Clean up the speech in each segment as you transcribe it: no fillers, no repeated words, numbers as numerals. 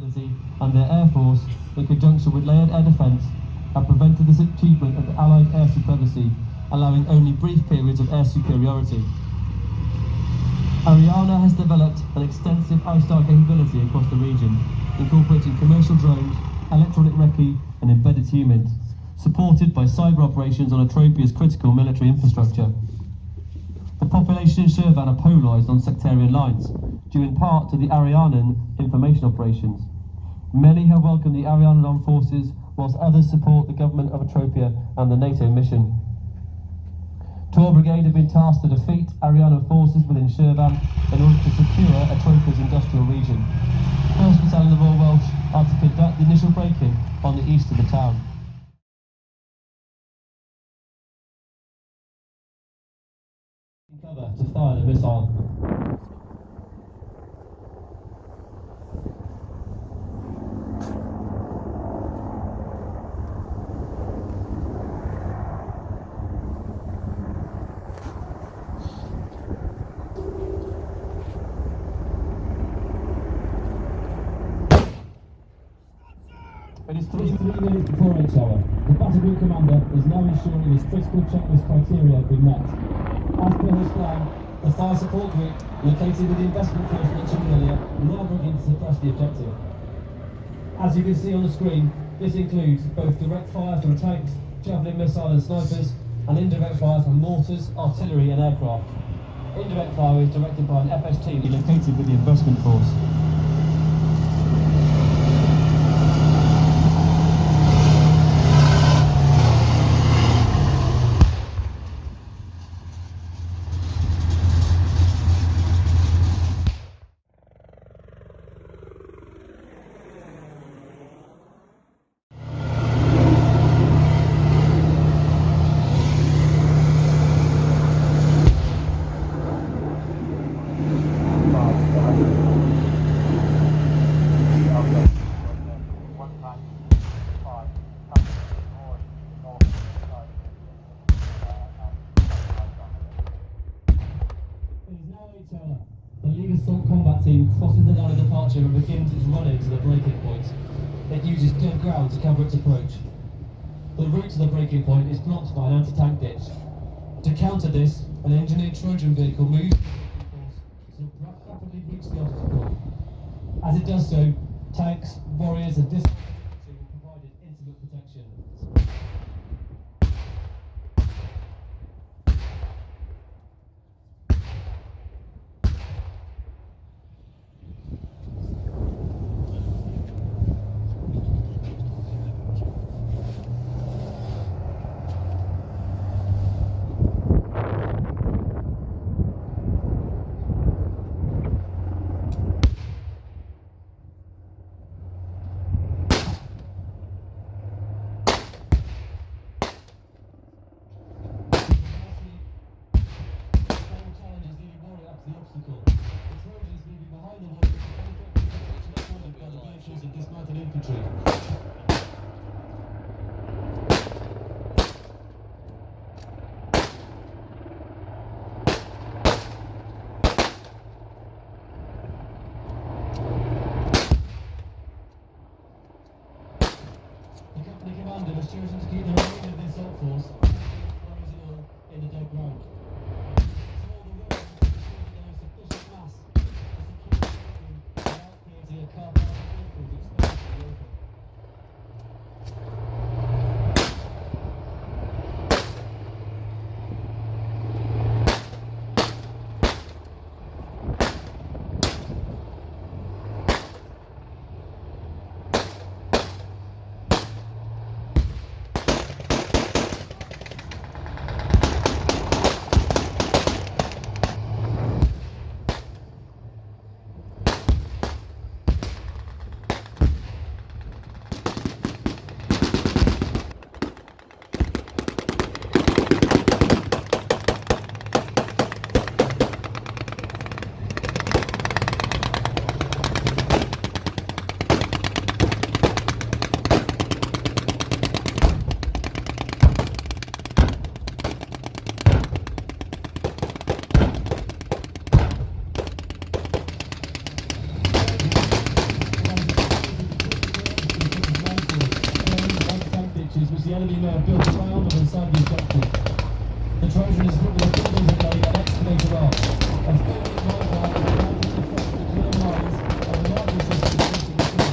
capability and their air force, in conjunction with layered air defence, have prevented the achievement of Allied air supremacy, allowing only brief periods of air superiority. Ariana has developed an extensive ISTAR capability across the region, incorporating commercial drones, electronic recce and embedded humans, supported by cyber operations on Atropia's critical military infrastructure. The population in Shirvan are polarised on sectarian lines, due in part to the Arianan information operations. Many have welcomed the Arianan armed forces, whilst others support the government of Atropia and the NATO mission. 12 Brigade have been tasked to defeat Arianan forces within Shirvan in order to secure Atropia's industrial region. 1st Battalion of Royal Welsh are to conduct the initial break-in on the east of the town. Cover to fire the missile. It is 3 minutes before H hour. The battle group commander is now ensuring his critical checklist criteria have been met. As per his plan, the fire support group, located with the investment force mentioned earlier, will now begin to suppress the objective. As you can see on the screen, this includes both direct fire from tanks, javelin missile and snipers, and indirect fire from mortars, artillery and aircraft. Indirect fire is directed by an FS team located with the investment force. The lead assault combat team crosses the line of departure and begins its run into the breaking point. It uses dead ground to cover its approach. The route to the breaking point is blocked by an anti-tank ditch. To counter this, an engineered Trojan vehicle moves to rapidly reach the obstacle. As it does so, tanks, warriors and dismounted infantry will provide intimate protection. Dismounted infantry. The company commander has chosen to keep the remainder of the assault force in the dead ground. Sufficient mass to secure the building without creating a car park of vehicles exposed to the open. enemy may have built around or inside the objective. The Trojan is equipped with a bulldozer blade and excavator arm. A 30-mile line allows it to cross the clear lines of the army system facing the city.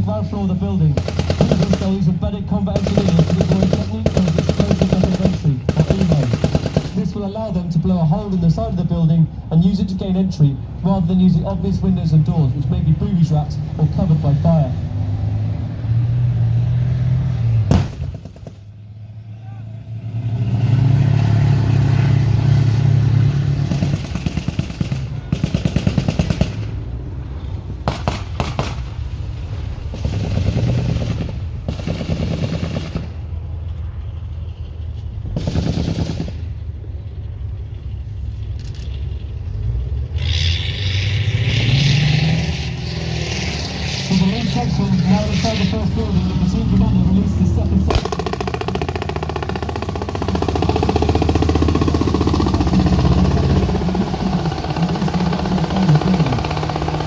Ground floor of the building. These days, embedded combat engineers to deploy a technique known as explosive method of entry, or EME. This will allow them to blow a hole in the side of the building and use it to gain entry, rather than using obvious windows and doors, which may be booby-trapped or covered by fire. Now inside the first building, the platoon commander released his second section.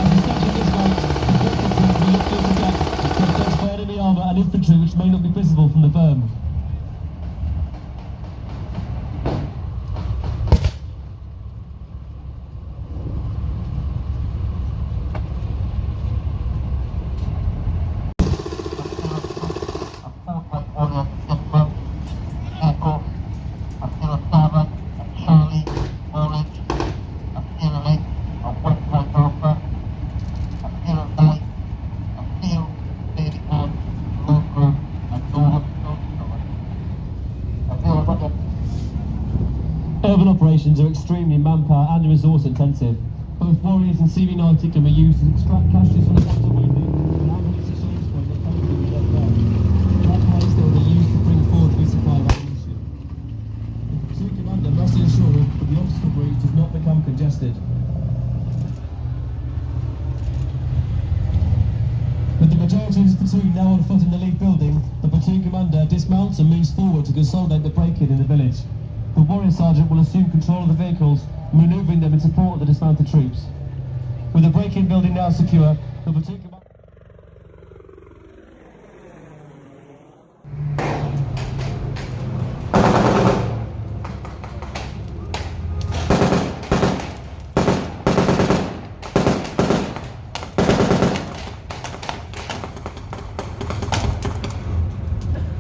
As the section dismounts, the objective team will look to attack to identify enemy armour and infantry which may not be visible from the berm. Urban operations are extremely manpower and resource intensive. Both Warriors and CV90 can be used to extract caches from the bottom of the and ammunition source point that comes from the ground. Likewise, they will be used to bring forward resupply of ammunition. The platoon commander must ensure that the obstacle breach does not become congested. Now on foot in the lead building, the platoon commander dismounts and moves forward to consolidate the break-in in the village. The warrior sergeant will assume control of the vehicles, manoeuvring them in support of the dismounted troops. With the break-in building now secure, the platoon commander...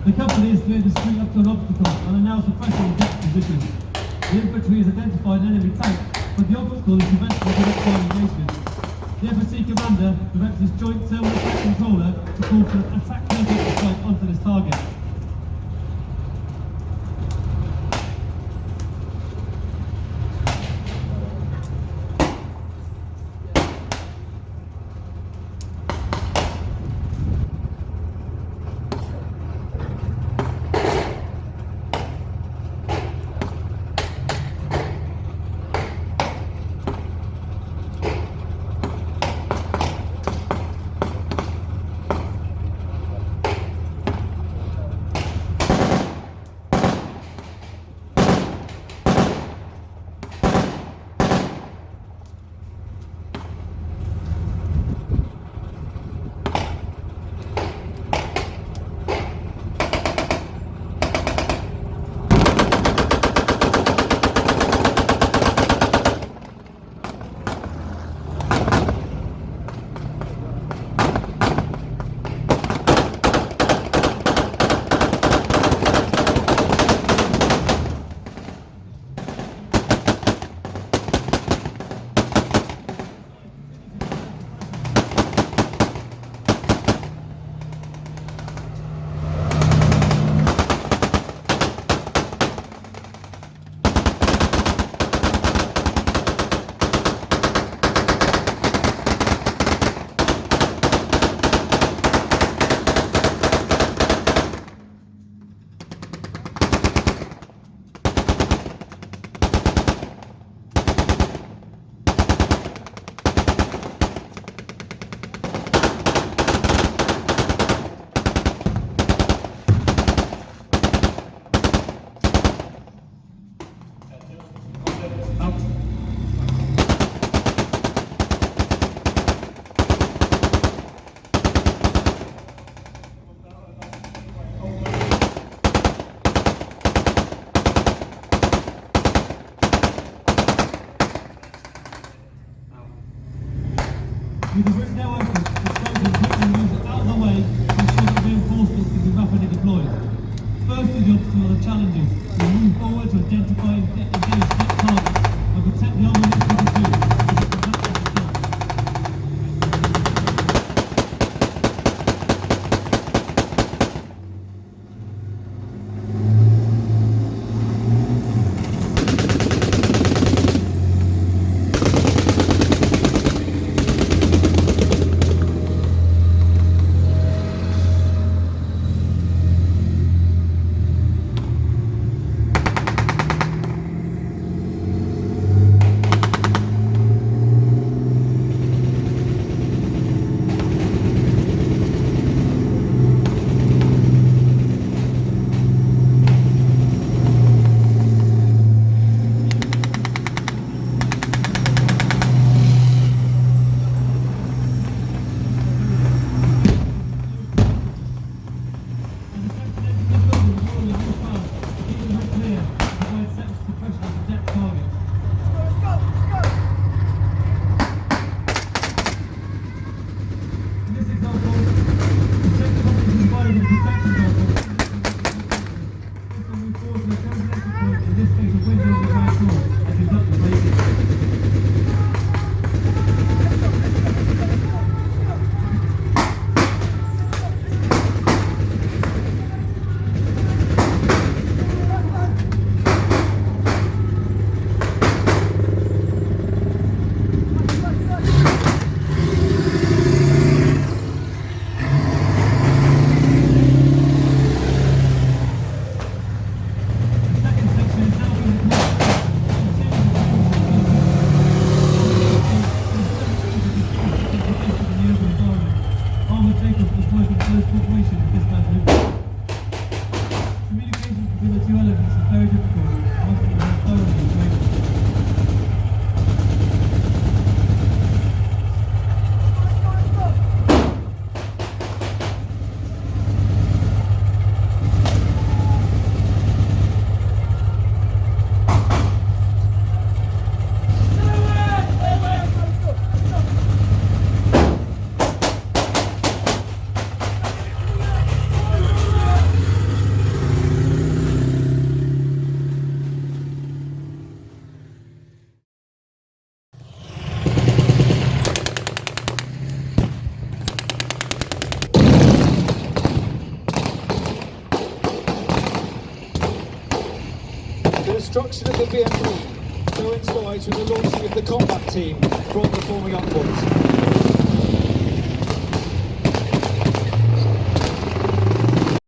The company has cleared the street up to an obstacle and are now suppressing attack positions. The infantry has identified an enemy tank, but the obstacle is preventing the direct fire engagement. The FSC commander directs his joint thermal attack controller to call for an attack helicopter strike onto this target. this is very difficult. It must be done thoroughly and grateful. The destruction of the BMP coincides with the launching of the combat team from the forming upwards.